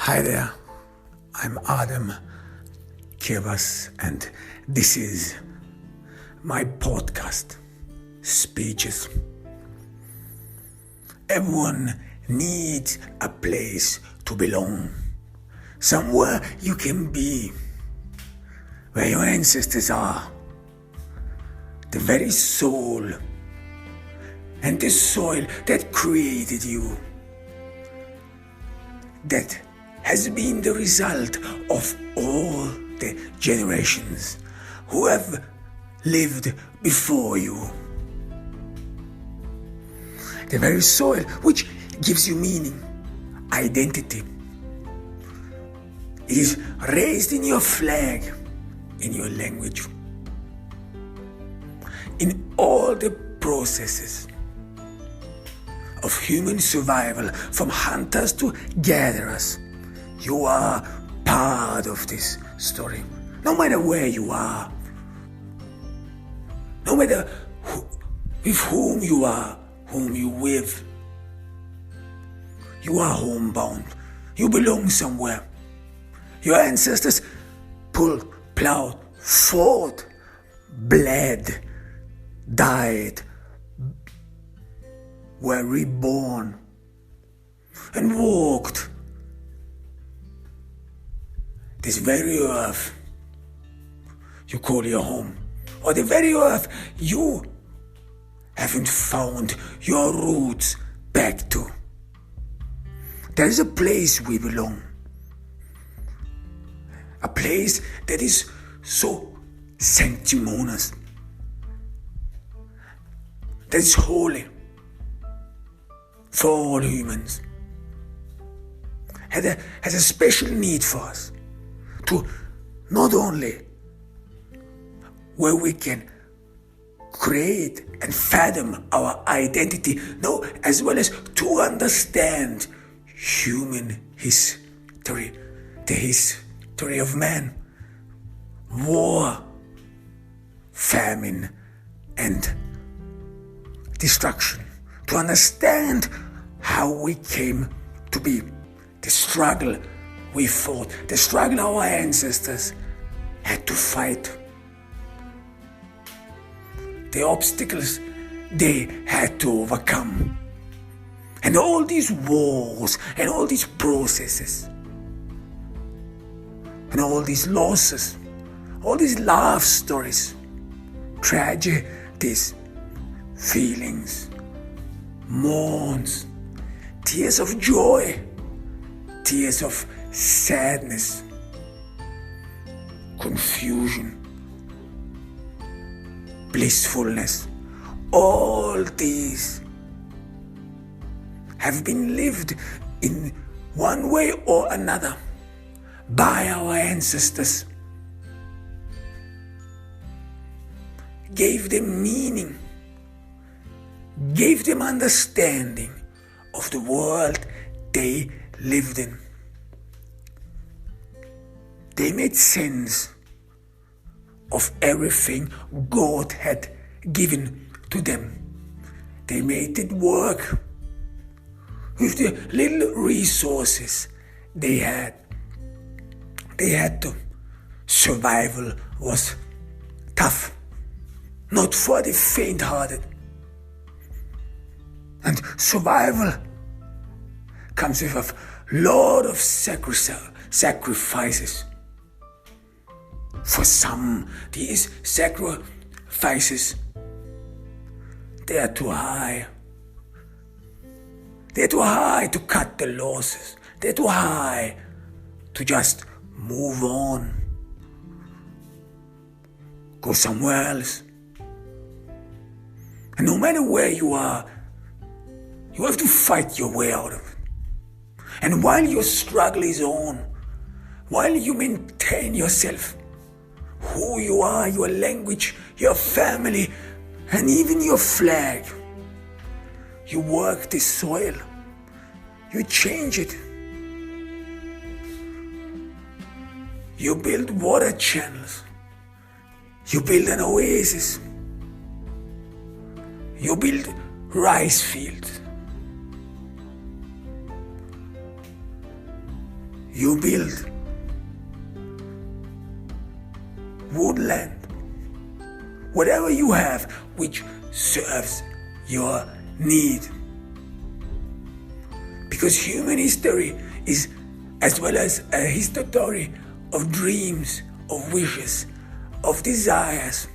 Hi there, I'm Adam Kivas, and this is my podcast, Speeches. Everyone needs a place to belong, somewhere you can be, where your ancestors are, the very soul and the soil that created you, that has been the result of all the generations who have lived before you. The very soil which gives you meaning, identity. It is raised in your flag, in your language, in all the processes of human survival, from hunters to gatherers. You are part of this story, no matter where you are, no matter with whom you are, whom you with. You are homebound. You belong somewhere. Your ancestors pulled, plowed, fought, bled, died, were reborn, and walked this very earth you call your home, or the very earth you haven't found your roots back to. There is a place we belong, a place that is so sanctimonious, that is holy for all humans, has a special need for us, to not only where we can create and fathom our identity, no, as well as to understand human history, the history of man, war, famine, and destruction, to understand how we came to be, the struggle we fought, the struggle our ancestors had to fight, the obstacles they had to overcome, and all these wars and all these processes and all these losses, all these love stories, tragedies, feelings, mourns, tears of joy, tears of sadness, confusion, blissfulness. All these have been lived in one way or another by our ancestors, gave them meaning, gave them understanding of the world they lived in. They made sense of everything God had given to them. They made it work with the little resources they had. They had to. Survival was tough, not for the faint-hearted. And survival comes with a lot of sacrifices. For some, these sacrifices, they are too high. They're too high to cut the losses. They're too high to just move on, go somewhere else. And no matter where you are, you have to fight your way out of it. And while your struggle is on, while you maintain yourself, who you are, your language, your family, and even your flag, you work the soil, you change it, you build water channels, you build an oasis, you build rice fields, you build woodland, whatever you have which serves your need. Because human history is as well as a history of dreams, of wishes, of desires,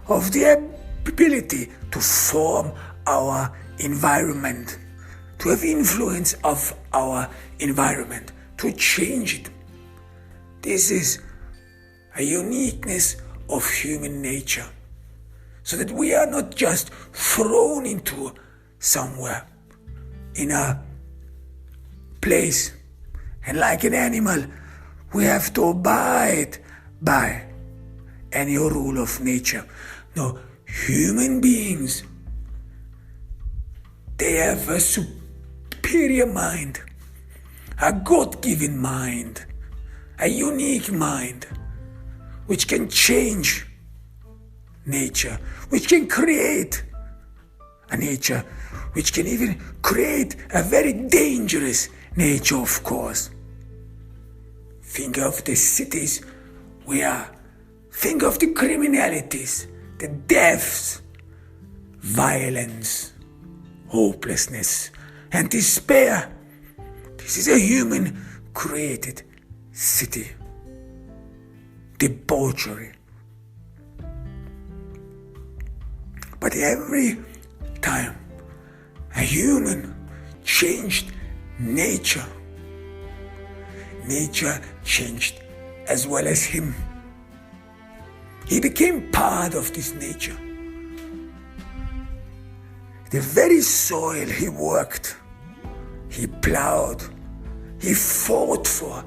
of the ability to form our environment, to have influence of our environment, to change it. This is a uniqueness of human nature, so that we are not just thrown into somewhere in a place, and like an animal we have to abide by any rule of nature. No, human beings, they have a superior mind, a God-given mind, a unique mind, which can change nature, which can create a nature, which can even create a very dangerous nature, of course. Think of the cities we are. Think of the criminalities, the deaths, violence, hopelessness, and despair. This is a human-created city. Debauchery. But every time a human changed nature, nature changed as well as him. He became part of this nature. The very soil he worked, he plowed, he fought for,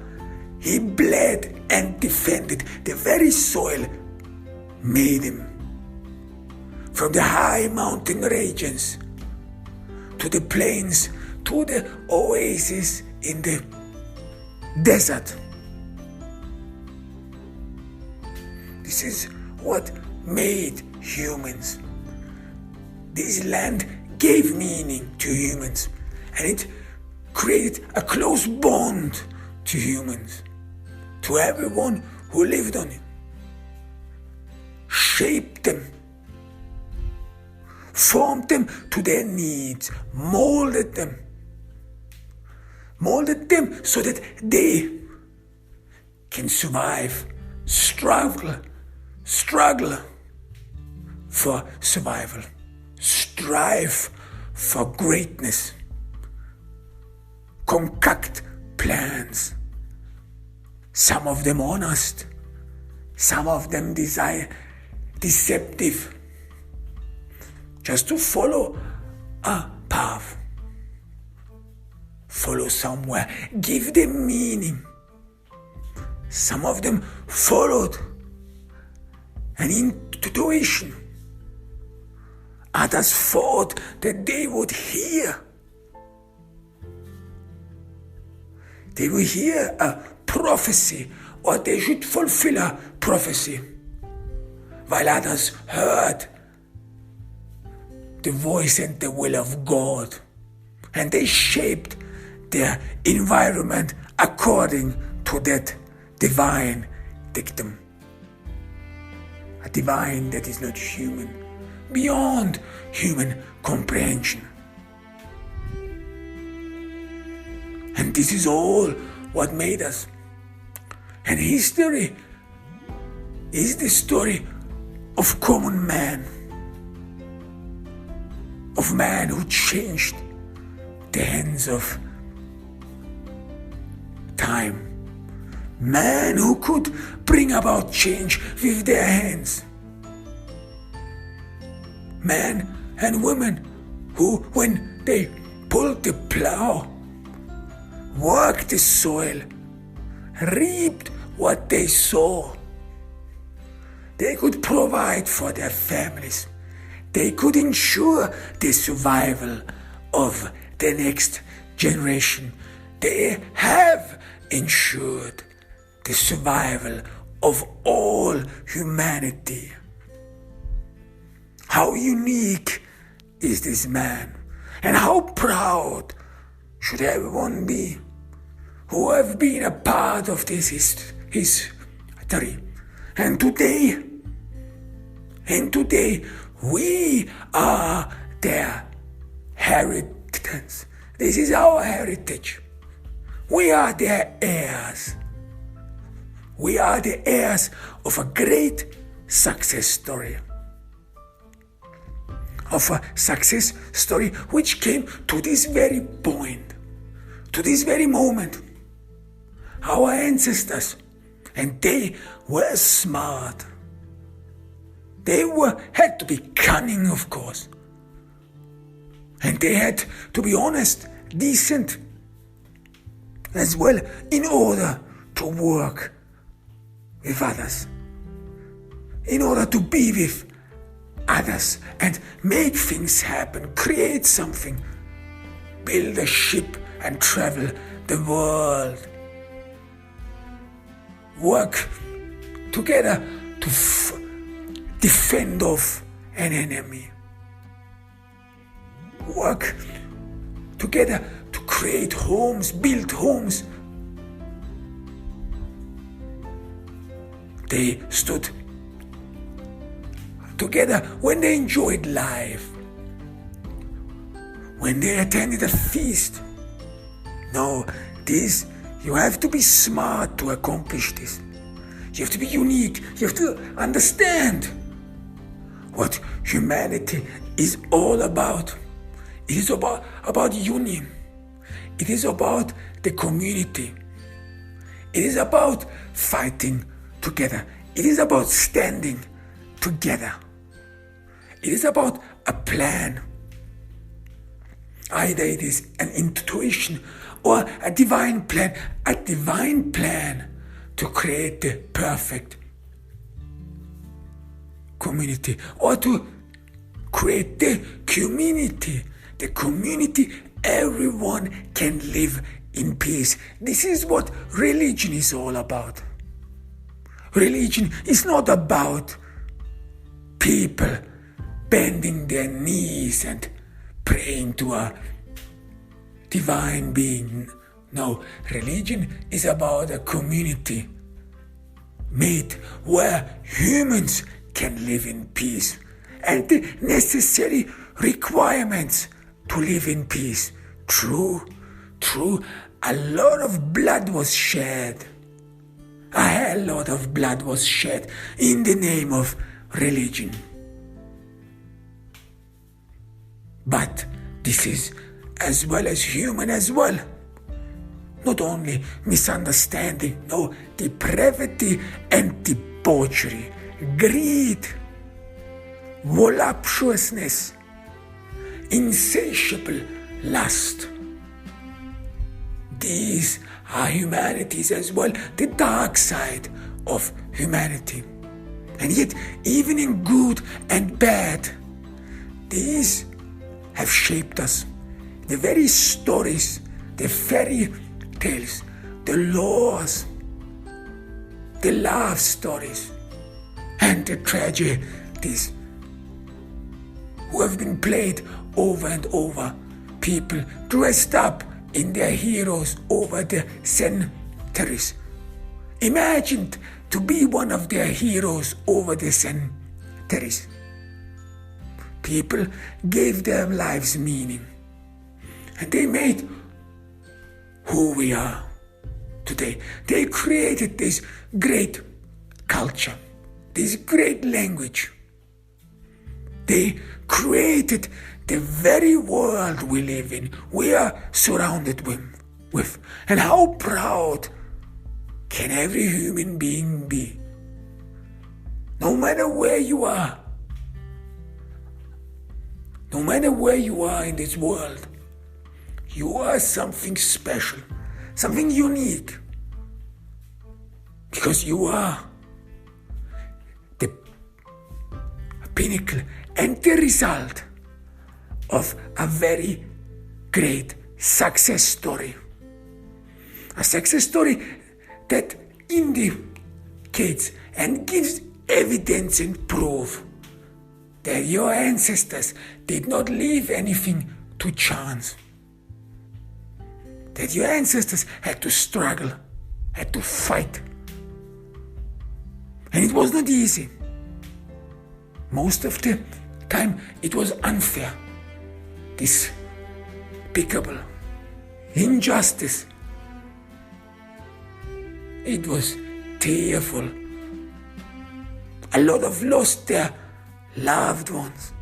he bled and defended, the very soil made him. From the high mountain regions to the plains, to the oasis in the desert. This is what made humans. This land gave meaning to humans, and it created a close bond to humans, to everyone who lived on it. Shaped them, formed them to their needs, molded them so that they can survive, struggle for survival, strive for greatness, concoct plans, some of them honest, some of them deceptive, just to follow a path, follow somewhere, give them meaning. Some of them followed an intuition. Others thought that they would hear. They would hear a prophecy, or they should fulfill a prophecy, while others heard the voice and the will of God, and they shaped their environment according to that divine dictum. A divine that is not human, beyond human comprehension. And this is all what made us. And history is the story of common man, of man who changed the hands of time. Man who could bring about change with their hands. Men and women who, when they pulled the plow, worked the soil, reaped what they sow. They could provide for their families. They could ensure the survival of the next generation. They have ensured the survival of all humanity. How unique is this man, and how proud should everyone be who have been a part of this history. And today, we are their inheritance. This is our heritage. We are their heirs. We are the heirs of a great success story. Of a success story which came to this very point, to this very moment. Our ancestors, and they were smart. They had to be cunning, of course. And they had to be honest, decent as well, in order to work with others, in order to be with others and make things happen, create something, build a ship and travel the world, work together to defend off an enemy, work together to create homes, build homes. They stood together when they enjoyed life, when they attended a feast. No, you have to be smart to accomplish this. You have to be unique. You have to understand what humanity is all about. It is about union. It is about the community. It is about fighting together. It is about standing together. It is about a plan. Either it is an intuition or a divine plan to create the perfect community, or to create the community everyone can live in peace. This is what religion is all about. Religion is not about people bending their knees and praying to a divine being. No, religion is about a community made where humans can live in peace, and the necessary requirements to live in peace. True, a lot of blood was shed. A lot of blood was shed in the name of religion. But this is as well as human as well. Not only misunderstanding, no, depravity and debauchery, greed, voluptuousness, insatiable lust. These are humanities as well, the dark side of humanity. And yet, even in good and bad, these have shaped us. The very stories, the fairy tales, the laws, the love stories, and the tragedies who have been played over and over. People dressed up in their heroes over the centuries, imagined to be one of their heroes over the centuries. People gave their lives meaning, and they made who we are today. They created this great culture, this great language. They created the very world we live in, we are surrounded with. And how proud can every human being be? No matter where you are, no matter where you are in this world, you are something special, something unique, because you are the pinnacle and the result of a very great success story. A success story that indicates and gives evidence and proof that your ancestors did not leave anything to chance. that your ancestors had to struggle, had to fight. And it was not easy. Most of the time it was unfair, despicable, injustice. It was tearful. A lot of lost their loved ones.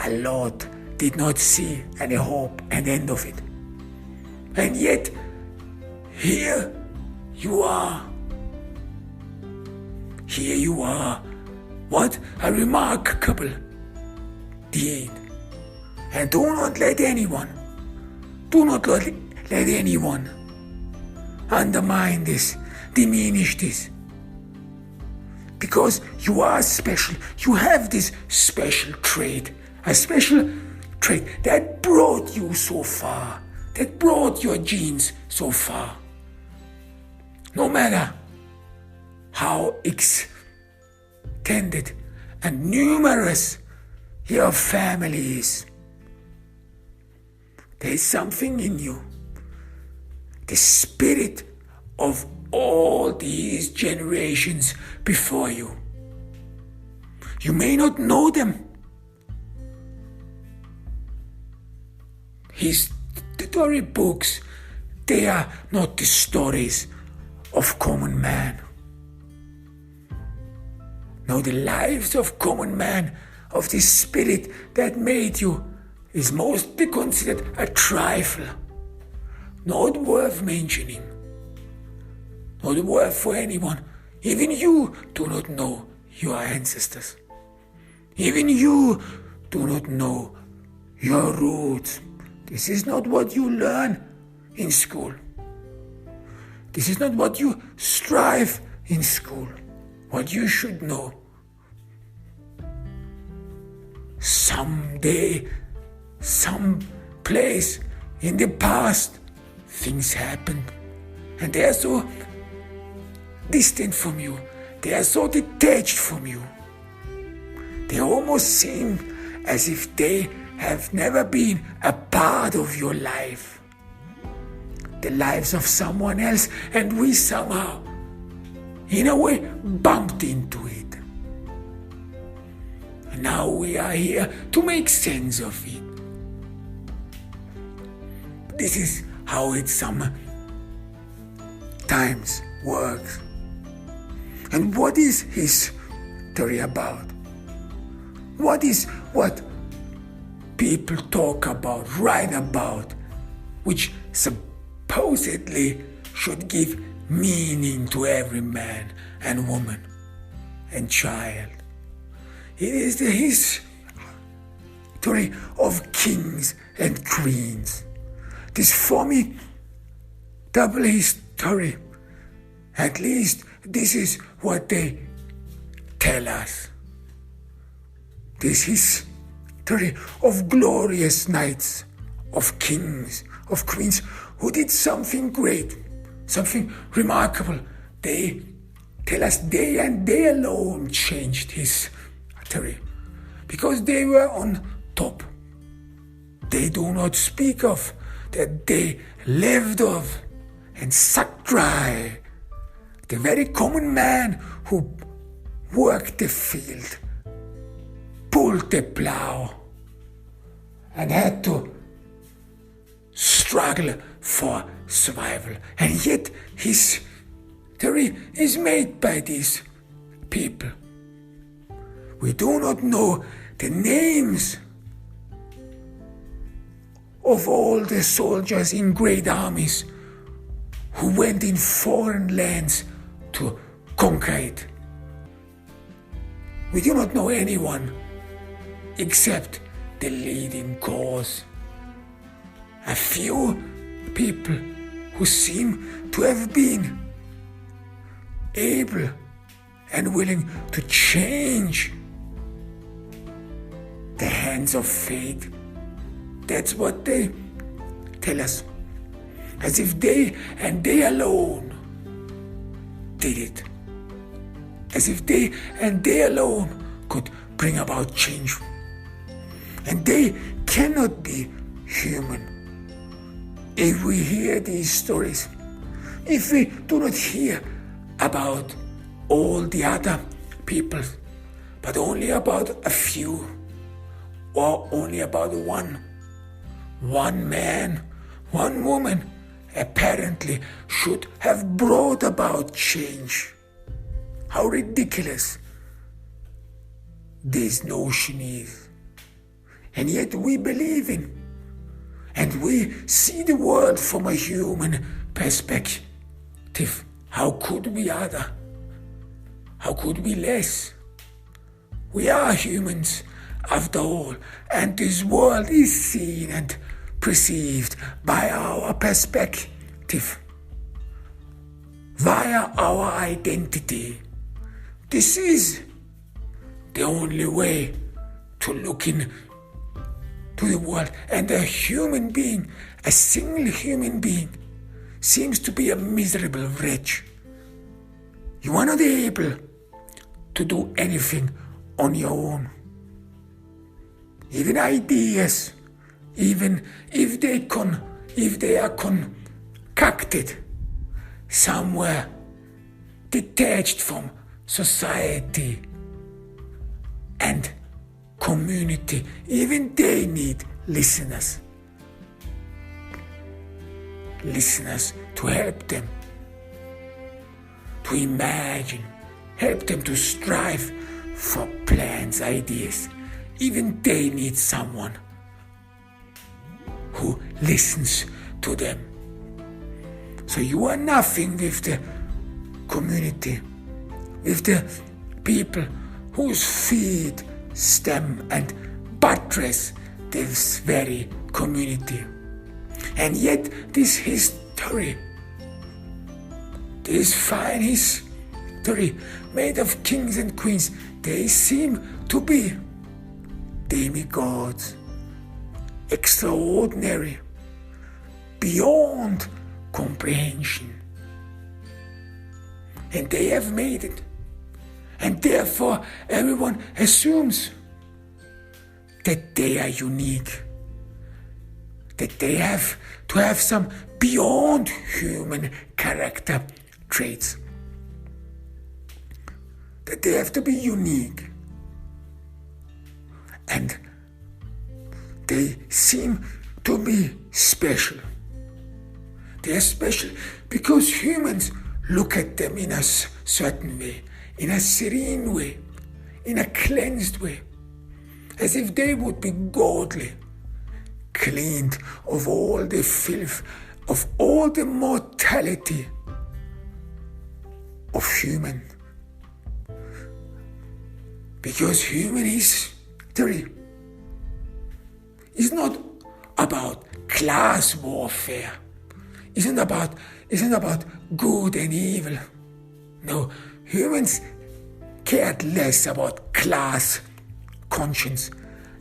A lot did not see any hope and end of it. And yet, here you are. Here you are. What a remarkable deed. And do not let anyone undermine this, diminish this. Because you are special. You have this special trait. A special trait that brought you so far. That brought your genes so far. No matter how extended and numerous your family is, there is something in you. The spirit of all these generations before you. You may not know them. History books, they are not the stories of common man. No, the lives of common man, of the spirit that made you, is mostly considered a trifle, not worth mentioning, not worth for anyone. Even you do not know your ancestors. Even you do not know your roots. This is not what you learn in school. This is not what you strive in school. What you should know. Someday, some place in the past, things happened. And they are so distant from you. They are so detached from you. They almost seem as if they have never been a part of your life. The lives of someone else, and we somehow, in a way, bumped into it. And now we are here to make sense of it. This is how it sometimes works. And what is history about? What is what people talk about, write about, which supposedly should give meaning to every man and woman and child? It is the history of kings and queens. This formidable history, at least this is what they tell us. This history of glorious knights, of kings, of queens who did something great, something remarkable. They tell us they and they alone changed history because they were on top. They do not speak of that they lived of and sucked dry the very common man who worked the field, pulled the plow, and had to struggle for survival. And yet history is made by these people. We do not know the names of all the soldiers in great armies who went in foreign lands to conquer it. We do not know anyone except the leading cause. A few people who seem to have been able and willing to change the hands of fate. That's what they tell us. As if they and they alone did it. As if they and they alone could bring about change. And they cannot be human if we hear these stories, if we do not hear about all the other people, but only about a few, or only about one man, one woman, apparently should have brought about change. How ridiculous this notion is. And yet we believe in, and we see the world from a human perspective. How could we other? How could we less? We are humans after all, and this world is seen and perceived by our perspective, via our identity. This is the only way to look into the world. And a human being, a single human being, seems to be a miserable wretch. You are not able to do anything on your own. Even ideas, even if they are concocted somewhere detached from society and community, even they need listeners to help them to imagine, help them to strive for plans, ideas. Even they need someone who listens to them. So you are nothing with the community, with the people whose feet stem and buttress this very community. And yet this history, this fine history made of kings and queens, they seem to be demigods, extraordinary, beyond comprehension. And they have made it. And therefore everyone assumes that they are unique, that they have to have some beyond human character traits, that they have to be unique. And they seem to be special. They are special because humans look at them in a certain way, in a serene way, in a cleansed way, as if they would be godly, cleaned of all the filth, of all the mortality of human. Because human history is not about class warfare. Isn't about good and evil. No, humans cared less about class conscience.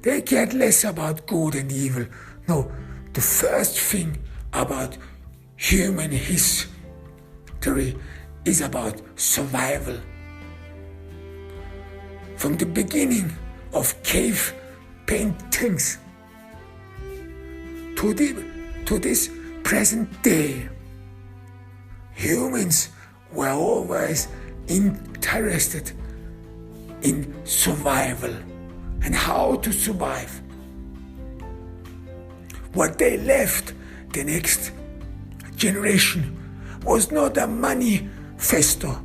They cared less about good and evil. No, the first thing about human history is about survival. From the beginning of cave paintings to this present day, humans were always interested in survival and how to survive. What they left the next generation was not a manifesto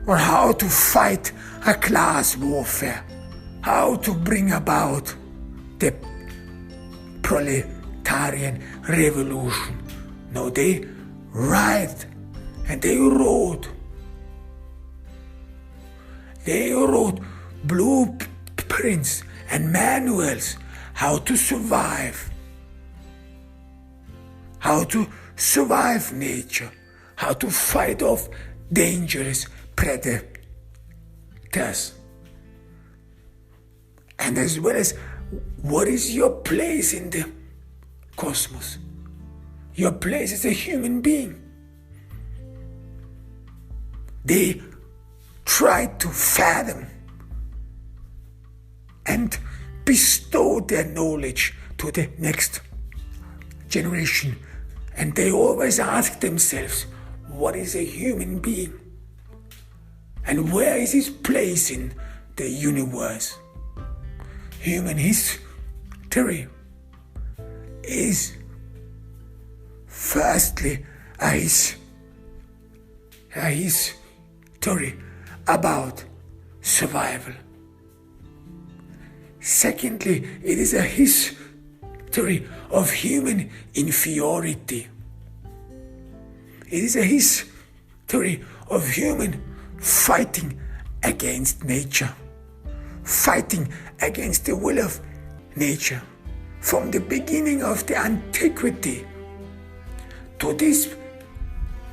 or how to fight a class warfare, how to bring about the proletarian revolution. No, they write and they wrote blueprints and manuals how to survive nature, how to fight off dangerous predators, and as well as what is your place in the cosmos, your place as a human being. They tried to fathom and bestow their knowledge to the next generation, And they always ask themselves, what is a human being? And where is his place in the universe? Human history is firstly a history about survival. Secondly, it is a history of human inferiority. It is a history of human fighting against nature, fighting against the will of nature. From the beginning of the antiquity to this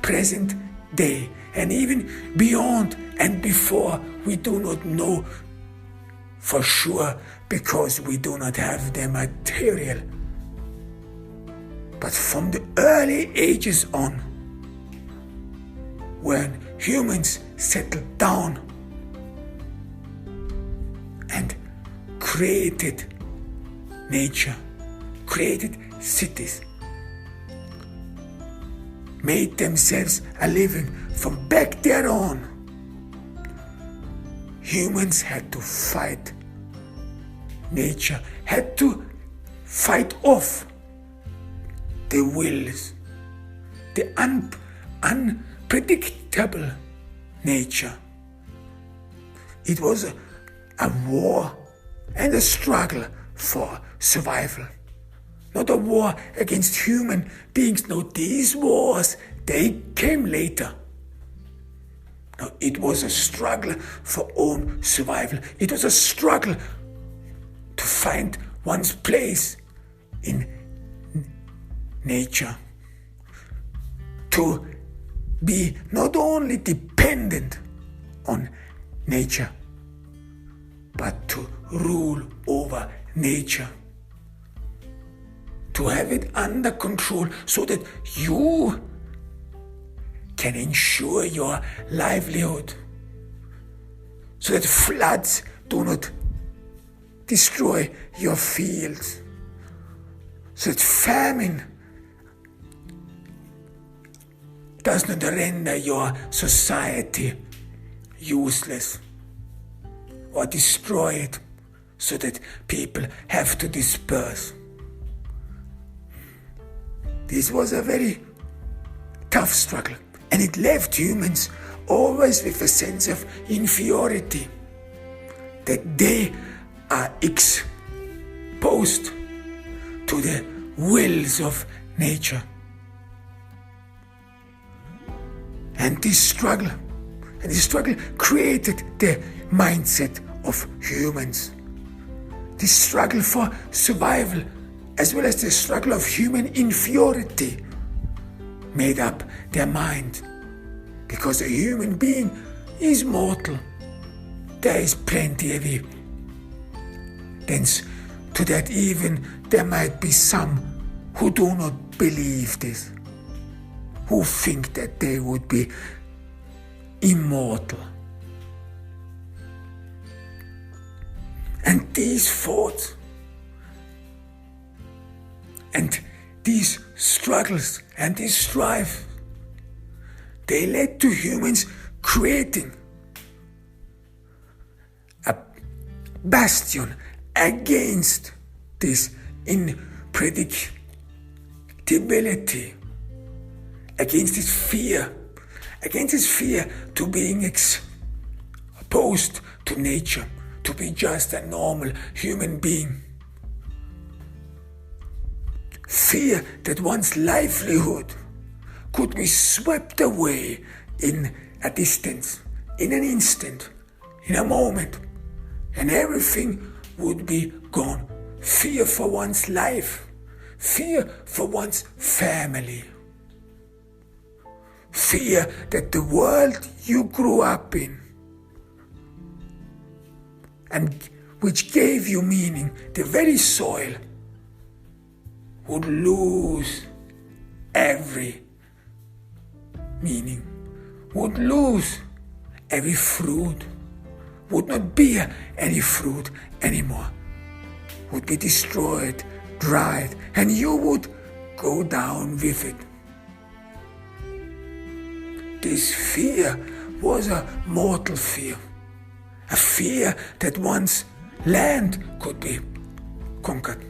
present day, and even beyond and before, we do not know for sure because we do not have the material. But from the early ages on, when humans settled down and created nature, created cities, made themselves a living, from back there on, humans had to fight nature, had to fight off the wills, the unpredictable nature. It was a war and a struggle for survival. Not a war against human beings. No, these wars, they came later. No, it was a struggle for own survival. It was a struggle to find one's place in nature. To be not only dependent on nature, but to rule over nature. To have it under control so that you can ensure your livelihood. So that floods do not destroy your fields. So that famine does not render your society useless or destroy it so that people have to disperse. This was a very tough struggle, and it left humans always with a sense of inferiority, that they are exposed to the wills of nature. And this struggle created the mindset of humans. This struggle for survival, as well as the struggle of human inferiority, made up their mind. Because a human being is mortal. There is plenty of evidence to that. Even there might be some who do not believe this, who think that they would be immortal. And these thoughts and these struggles and this strife, they led to humans creating a bastion against this unpredictability, against this fear to being exposed to nature, to be just a normal human being. Fear that one's livelihood could be swept away in a distance, in an instant, in a moment, and everything would be gone. Fear for one's life, fear for one's family, fear that the world you grew up in and which gave you meaning, the very soil, would lose every meaning, would lose every fruit, would not bear any fruit anymore, would be destroyed, dried, and you would go down with it. This fear was a mortal fear. A fear that one's land could be conquered.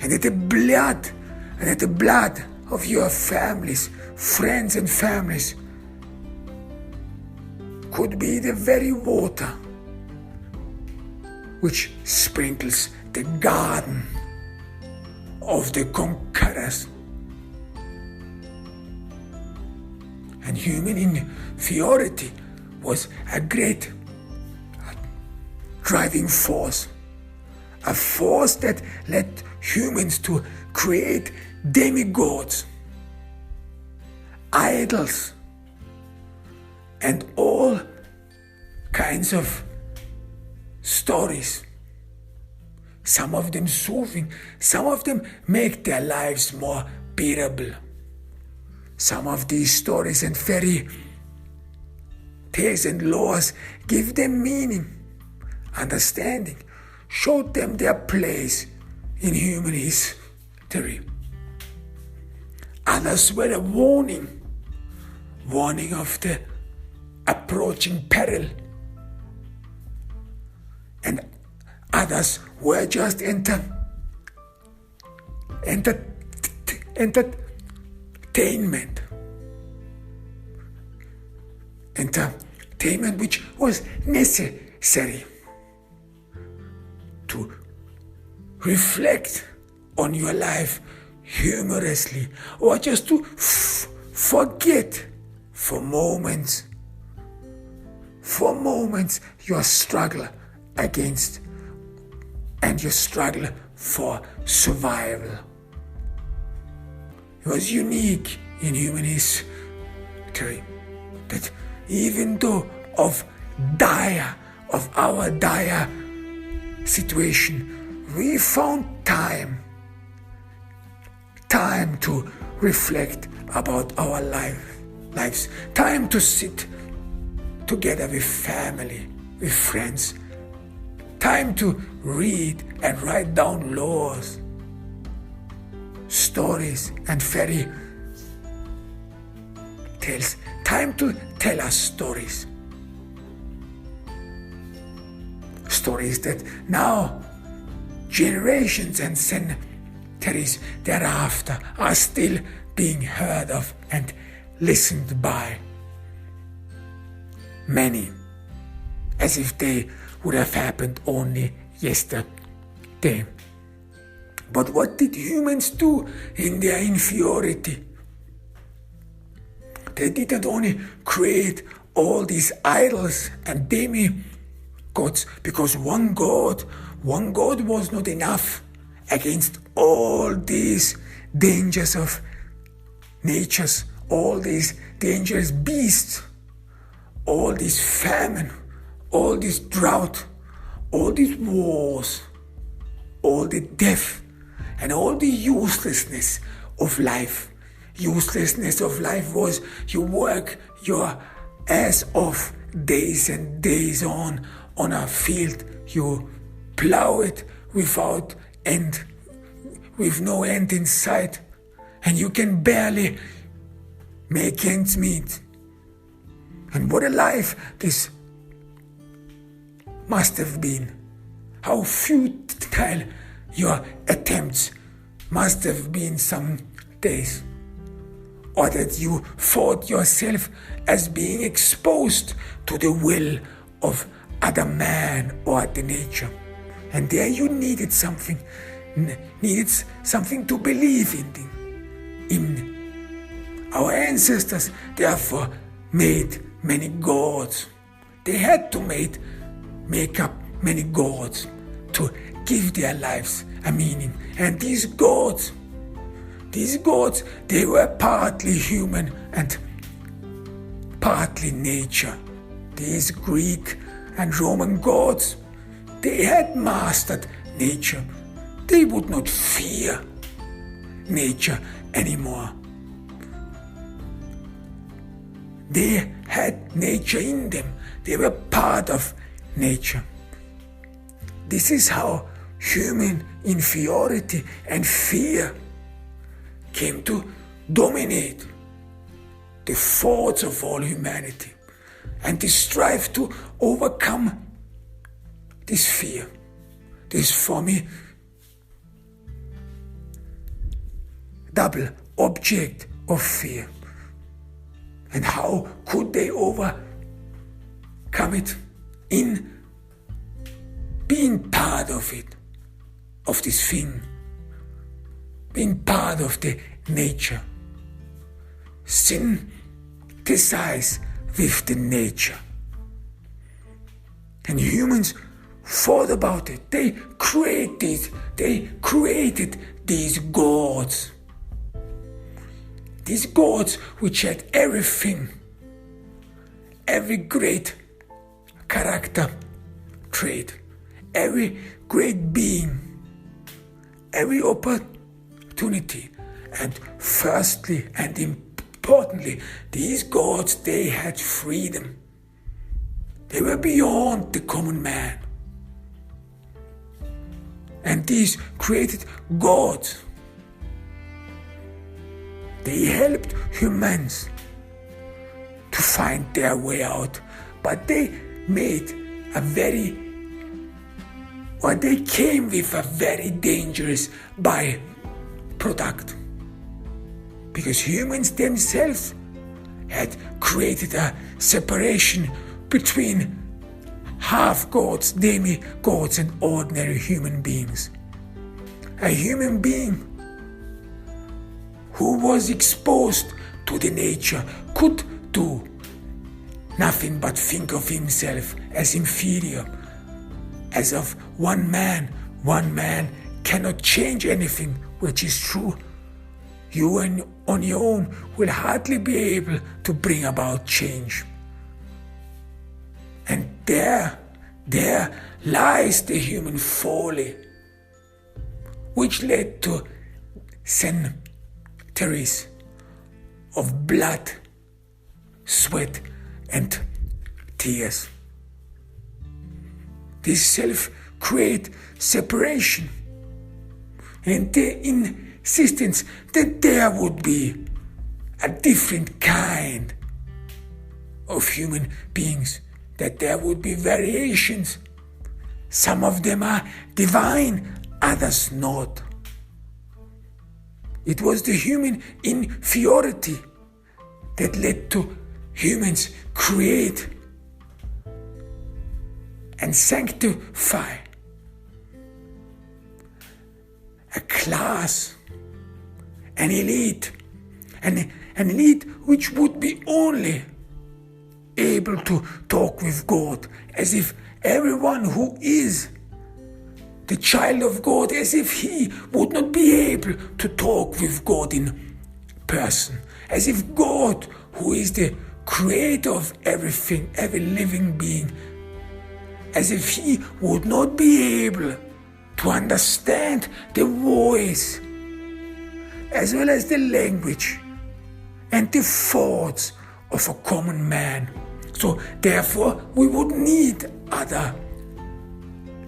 And that the blood of your families, friends and families, could be the very water which sprinkles the garden of the conquerors. And human inferiority was a great driving force, a force that led humans to create demigods, idols, and all kinds of stories. Some of them soothing, some of them make their lives more bearable. Some of these stories and fairy tales and laws give them meaning, understanding, showed them their place in human history. Others were a warning of the approaching peril. And others were just entertainment. Entertainment which was necessary to reflect on your life humorously, or just to forget for moments your struggle against and your struggle for survival. It was unique in human history that even though of our dire situation, we found time to reflect about our lives, time to sit together with family, with friends, time to read and write down laws, stories and fairy tales, time to tell us stories that now generations and centuries thereafter are still being heard of and listened by many, as if they would have happened only yesterday. But what did humans do in their inferiority? They didn't only create all these idols and demigods, because one god was not enough against all these dangers of natures, all these dangerous beasts, all this famine, all this drought, all these wars, all the death, and all the uselessness of life. Uselessness of life was you work your ass off days and days on a field. You plow it without end, with no end in sight, and you can barely make ends meet. And what a life this must have been. How futile your attempts must have been some days. Or that you thought yourself as being exposed to the will of other man or the nature. And there you needed something to believe in. Our ancestors therefore made many gods. They had to make up many gods to give their lives a meaning. And these gods, they were partly human and partly nature. These Greek and Roman gods, they had mastered nature. They would not fear nature anymore. They had nature in them. They were part of nature. This is how human inferiority and fear came to dominate the thoughts of all humanity. And they strive to overcome this fear. This, for me, double object of fear. And how could they overcome it? In being part of it, of this thing, being part of the nature, synthesize with the nature. And humans thought about it. They created these gods. These gods which had everything, every great character trait, every great being, every opportunity. And firstly and importantly, these gods, they had freedom. They were beyond the common man. And these created gods, they helped humans to find their way out. But they came with a very dangerous byproduct. Because humans themselves had created a separation between half-gods, demi-gods, and ordinary human beings. A human being who was exposed to the nature could do nothing but think of himself as inferior, as of one man. One man cannot change anything, which is true. You on your own will hardly be able to bring about change. And there lies the human folly, which led to centuries of blood, sweat, and tears. This self-create separation and the insistence that there would be a different kind of human beings, that there would be variations. Some of them are divine, others not. It was the human inferiority that led to humans create and sanctify a class, an elite which would be only able to talk with God, as if everyone who is the child of God, as if he would not be able to talk with God in person, as if God, who is the creator of everything, every living being, as if he would not be able to understand the voice as well as the language and the thoughts of a common man. So therefore we would need other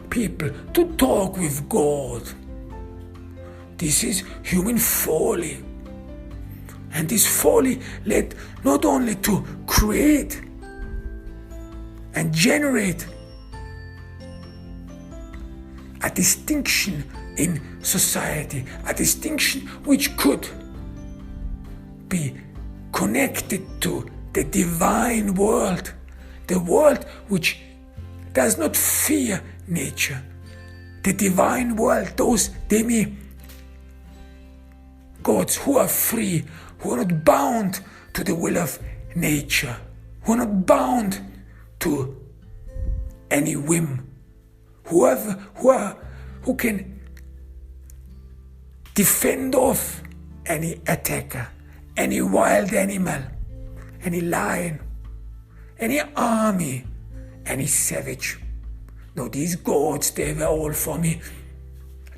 people to talk with God. This is human folly. And this folly led not only to create and generate a distinction in society, a distinction which could be connected to the divine world, the world which does not fear nature, the divine world, those demi-gods who are free, who are not bound to the will of nature, who are not bound to any whim, who can defend off any attacker, any wild animal, any lion, any army, any savage. No, these gods, they were all for me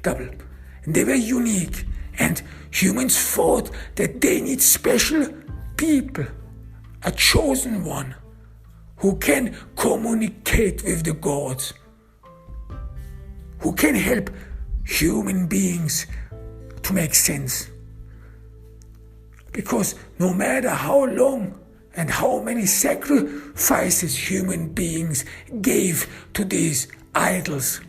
double. And they were unique. And humans thought that they need special people, a chosen one, who can communicate with the gods, who can help human beings to make sense. Because no matter how long and how many sacrifices human beings gave to these idols,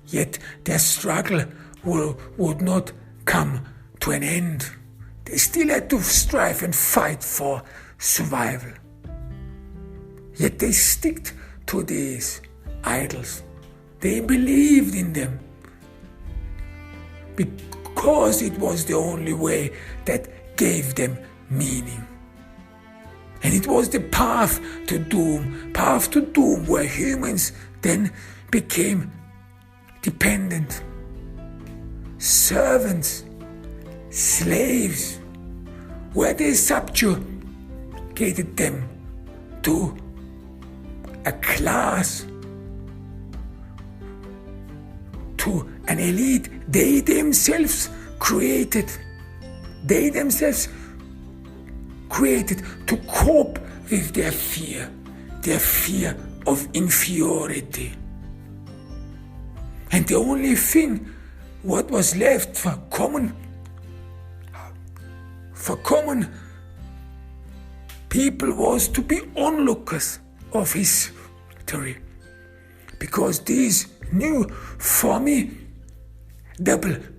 yet their struggle would not come to an end. They still had to strive and fight for survival. Yet they stick to these idols. They believed in them because it was the only way that gave them meaning. And it was the path to doom where humans then became dependent, servants, slaves, where they subjugated them to a class, to an elite they themselves created to cope with their fear of inferiority. And the only thing what was left for common people was to be onlookers of history, because these new formidable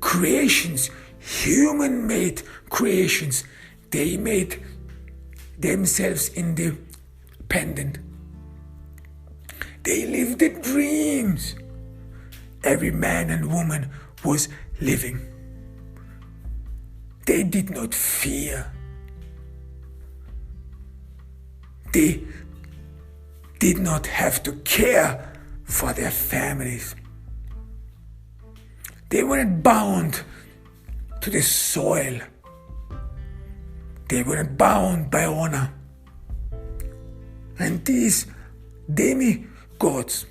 creations, human-made creations, they made themselves independent. They lived the dreams every man and woman was living. They did not fear. They did not have to care for their families. They weren't bound to the soil. They weren't bound by honor. And these demigods,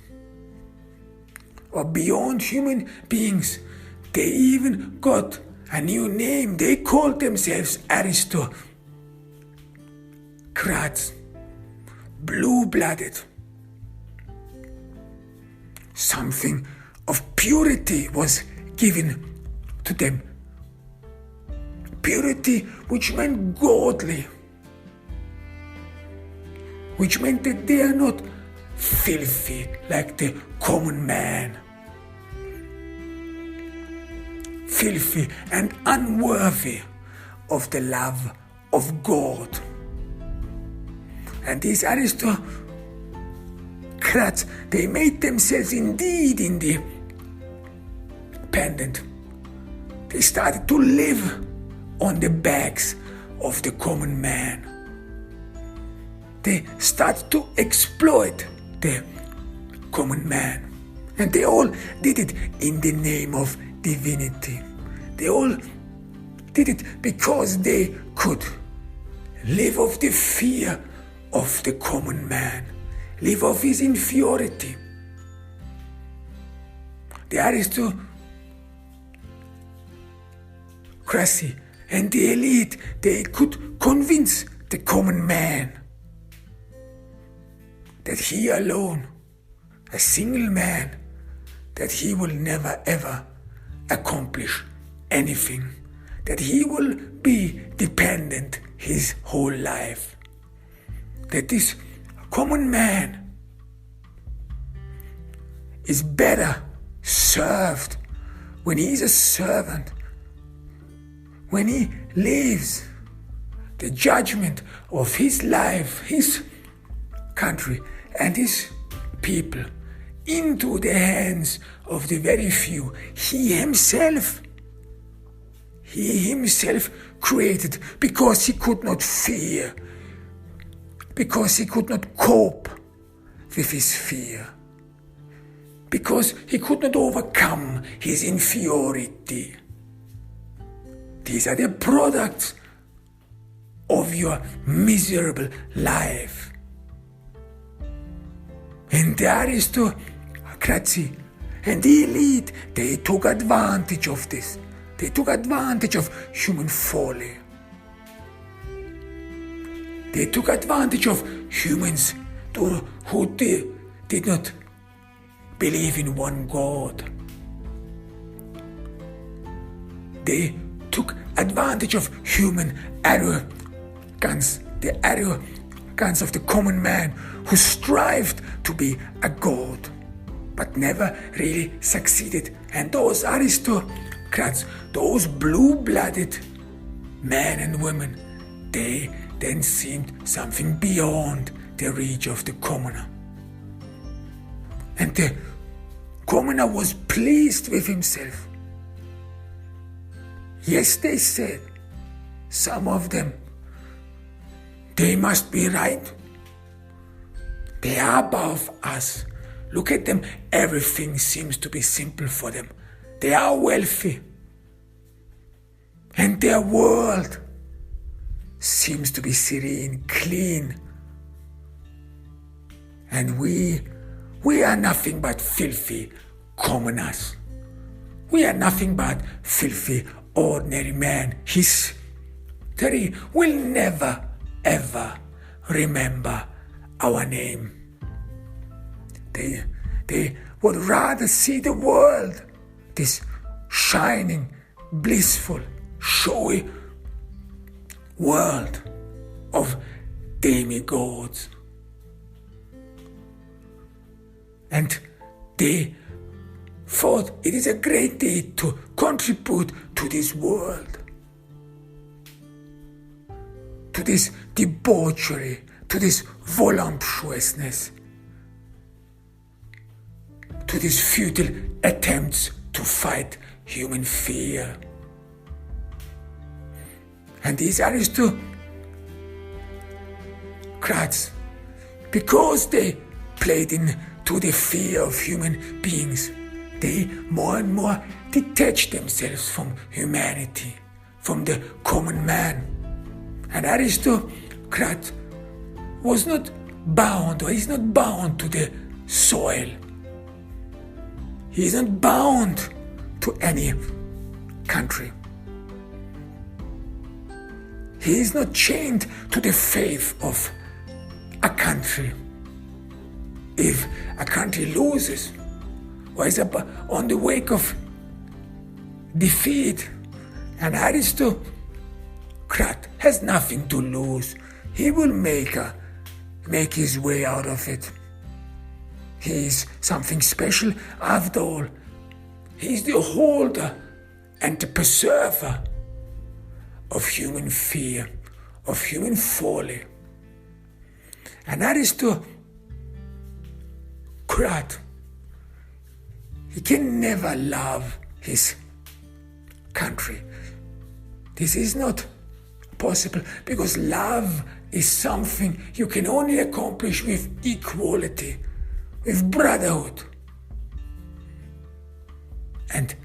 or beyond human beings, they even got a new name. They called themselves aristocrats, blue-blooded. Something of purity was given to them. Purity, which meant godly, which meant that they are not filthy like the common man, filthy and unworthy of the love of God. And these aristocrats, they made themselves indeed independent. They started to live on the backs of the common man. They started to exploit the common man. And they all did it in the name of divinity. They all did it because they could live off the fear of the common man, live off his inferiority. The aristocracy and the elite, they could convince the common man that he alone, a single man, that he will never ever accomplish anything, that he will be dependent his whole life, that this common man is better served when he is a servant, when he leaves the judgment of his life, his country and his people into the hands of the very few he himself created, because he could not fear, because he could not cope with his fear, because he could not overcome his inferiority. These are the products of your miserable life. And the aristocracy and the elite, they took advantage of this. They took advantage of human folly. They took advantage of humans who did not believe in one God. They took advantage of human arrogance, the arrogance of the common man who strived to be a god, but never really succeeded. And those aristocrats, those blue-blooded men and women, they then seemed something beyond the reach of the commoner. And the commoner was pleased with himself. Yes, they said, some of them, they must be right. They are above us. Look at them, everything seems to be simple for them. They are wealthy. And their world seems to be serene, clean. And we are nothing but filthy commoners. We are nothing but filthy ordinary men. History will never ever remember our name. They would rather see the world, this shining, blissful, showy world of demigods. And they thought it is a great deed to contribute to this world, to this debauchery, to this voluptuousness, to these futile attempts to fight human fear. And these aristocrats, because they played into the fear of human beings, they more and more detached themselves from humanity, from the common man. An aristocrat was not bound, or is not bound to the soil. He is not bound to any country. He is not chained to the faith of a country. If a country loses, or is on the wake of defeat, an aristocrat has nothing to lose. He will make his way out of it. He is something special after all. He is the holder and the preserver of human fear, of human folly. An aristocrat, he can never love his country. This is not possible, because love is something you can only accomplish with equality, with brotherhood. And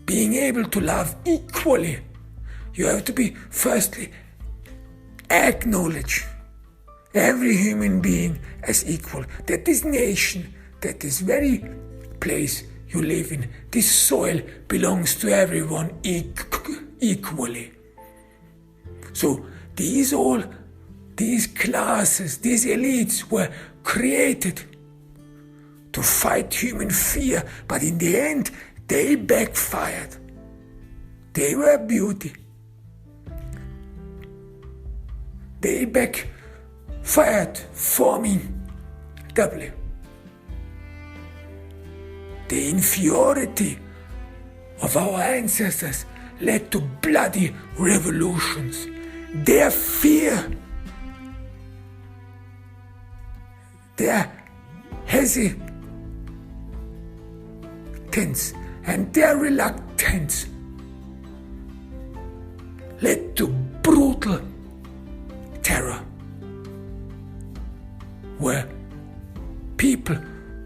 being able to love equally, you have to be, firstly, acknowledge every human being as equal, that this nation, that this very place you live in, this soil belongs to everyone equally. So these classes, these elites were created to fight human fear, but in the end they backfired. They were beauty. They backfired for me doubly. The inferiority of our ancestors led to bloody revolutions. Their fear, their hesitance, and their reluctance led to brutal terror, where people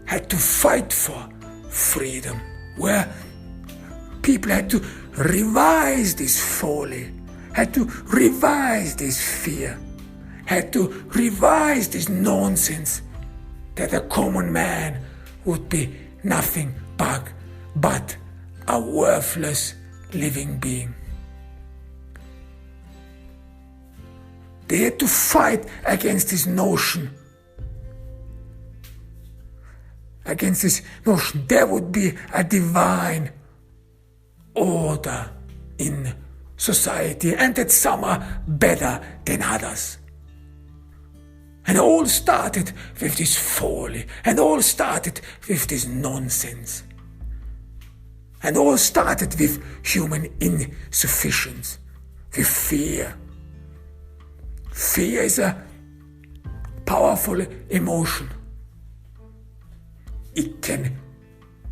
had to fight for freedom, where people had to revise this folly, had to revise this fear, had to revise this nonsense that a common man would be nothing but a worthless living being. They had to fight against this notion. Against this notion there would be a divine order in society and that some are better than others. And all started with this folly, and all started with this nonsense. And all started with human insufficiency, with fear. Fear is a powerful emotion. It can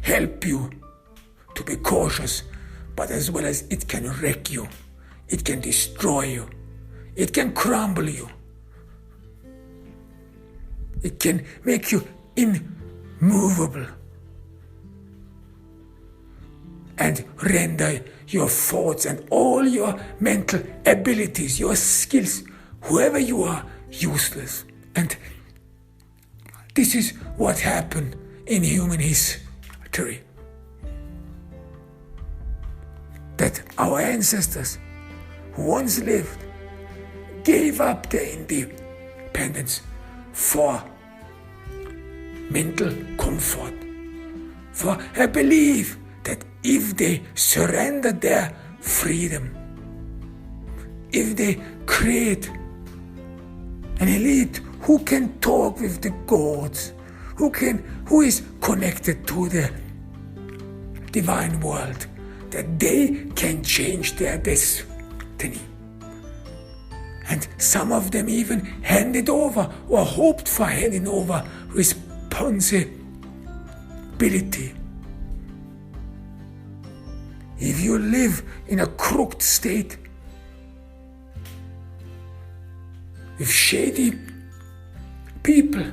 help you to be cautious, but as well as it can wreck you. It can destroy you. It can crumble you. It can make you immovable and render your thoughts and all your mental abilities, your skills, whoever you are, useless. And this is what happened in human history. That our ancestors who once lived gave up their independence for mental comfort, for a belief that if they surrender their freedom, if they create an elite who can talk with the gods, who is connected to the divine world, that they can change their destiny. And some of them even handed over or hoped for handing over responsibility. If you live in a crooked state with shady people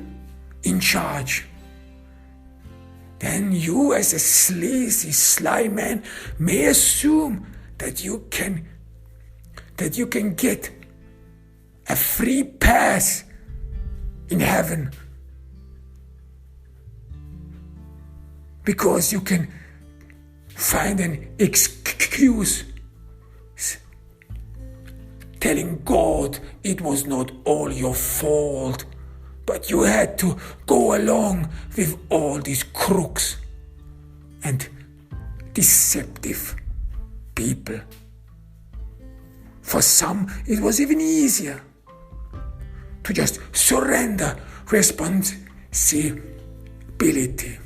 in charge, then you as a sleazy, sly man may assume that you can get a free pass in heaven because you can find an excuse telling God it was not all your fault, but you had to go along with all these crooks and deceptive people. For some, it was even easier to just surrender responsibility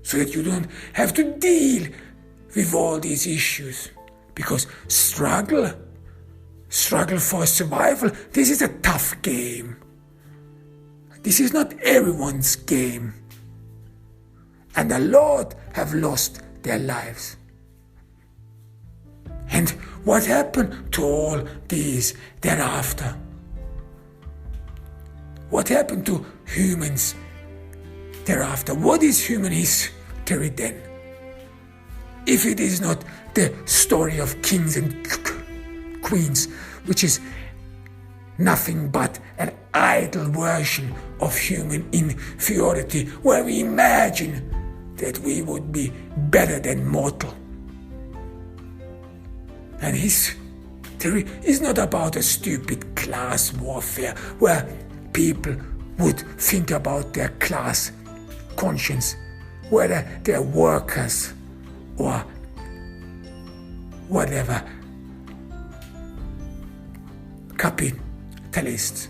so that you don't have to deal with all these issues. Because struggle for survival, this is a tough game. This is not everyone's game. And a lot have lost their lives. And what happened to all these thereafter? What happened to humans thereafter? What is human history then? If it is not the story of kings and queens, which is nothing but an idle version of human inferiority, where we imagine that we would be better than mortal. And history is not about a stupid class warfare where people would think about their class conscience, whether they're workers or whatever, capitalists.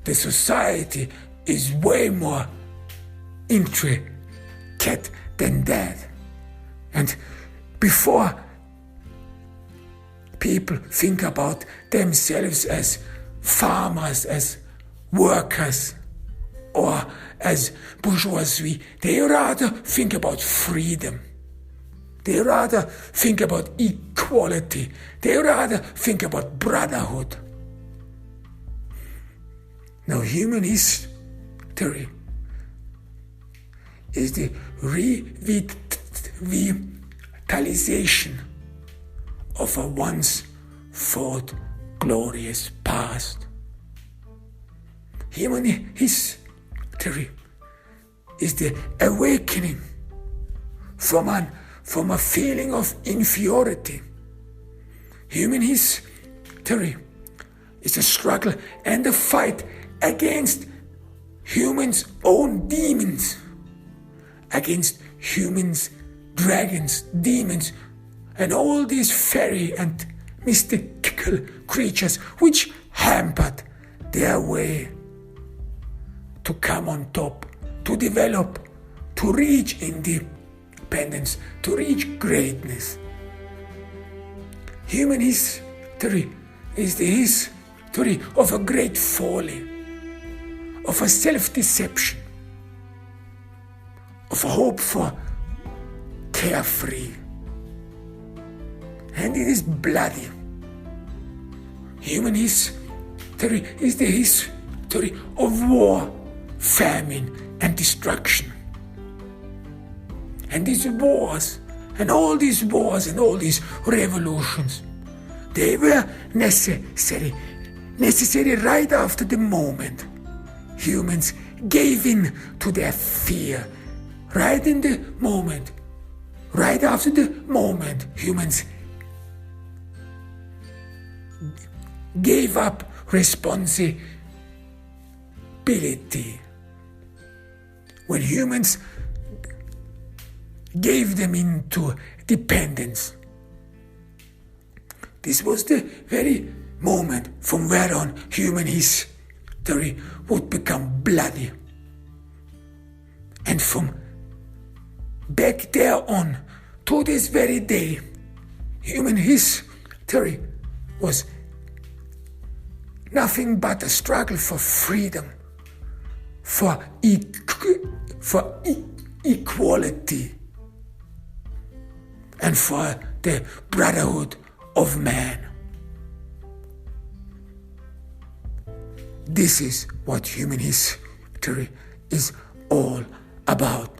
The society is way more intricate than that. And before people think about themselves as farmers, as workers, or as bourgeoisie, they rather think about freedom. They rather think about equality. They rather think about brotherhood. Now, human history is the revitalization of a once thought glorious past. Human history is the awakening from a feeling of inferiority. Human history is a struggle and a fight against humans' own demons, against humans, dragons, demons, and all these fairy and mystical creatures which hampered their way to come on top, to develop, to reach independence, to reach greatness. Human history is the history of a great folly, of a self-deception, of a hope for carefree. And it is bloody. Human history is the history of war, famine, and destruction. And these wars, and all these wars, and all these revolutions, they were necessary right after the moment humans gave in to their fear. Right in the moment, right after the moment, humans gave up responsibility. When humans gave them into dependence. This was the very moment from where on human history would become bloody. And from back there on to this very day, human history was nothing but a struggle for freedom, for equality, and for the brotherhood of man. This is what human history is all about.